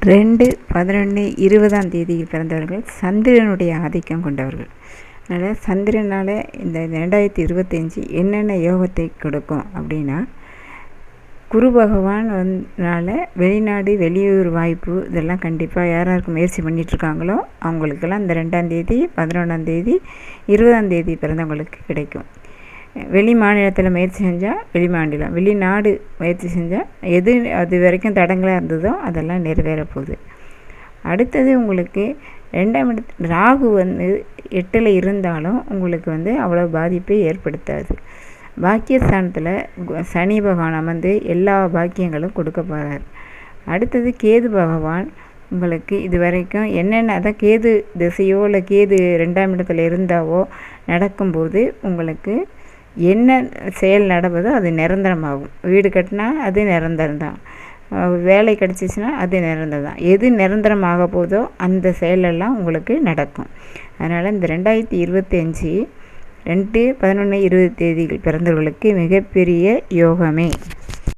2, 11, 20ஆம் தேதியில் பிறந்தவர்கள் சந்திரனுடைய ஆதிக்கம் கொண்டவர்கள். அதனால் சந்திரனால் இந்த 2025 என்னென்ன யோகத்தை கொடுக்கும் அப்படின்னா, குரு பகவான் வெளிநாடு வெளியூர் வாய்ப்பு இதெல்லாம் கண்டிப்பாக யாராருக்கு முயற்சி பண்ணிகிட்ருக்காங்களோ அவங்களுக்கெல்லாம் இந்த 2ஆம் தேதி, 11ஆம் தேதி, 20ஆம் தேதி பிறந்தவங்களுக்கு கிடைக்கும். வெளி மாநிலத்தில் முயற்சி செஞ்சால் வெளிமாநிலம், வெளிநாடு முயற்சி செஞ்சால் எது அது வரைக்கும் தடங்களாக இருந்ததோ அதெல்லாம் நிறைவேற போகுது. அடுத்தது உங்களுக்கு 2ஆம் இடத்து ராகு 8ல் இருந்தாலும் உங்களுக்கு அவ்வளோ பாதிப்பை ஏற்படுத்தாது. பாக்கியஸ்தானத்தில் சனி பகவான் அமர்ந்து எல்லா பாக்கியங்களும் கொடுக்க போகிறார். அடுத்தது கேது பகவான் உங்களுக்கு இது வரைக்கும் என்னென்ன அதான் கேது திசையோ இல்லை கேது 2ஆம் இடத்துல இருந்தாவோ நடக்கும்போது உங்களுக்கு என்ன செயல் நடப்பதோ அது நிரந்தரமாகும். வீடு கட்டினா அது நிரந்தரம்தான், வேலை கிடச்சிச்சின்னா அது நிரந்தரம் தான். எது நிரந்தரமாக போதோ அந்த செயலெல்லாம் உங்களுக்கு நடக்கும். அதனால் இந்த 2025 2, 11, 20 தேதிகள் பிறந்தவர்களுக்கு மிகப்பெரிய யோகமே.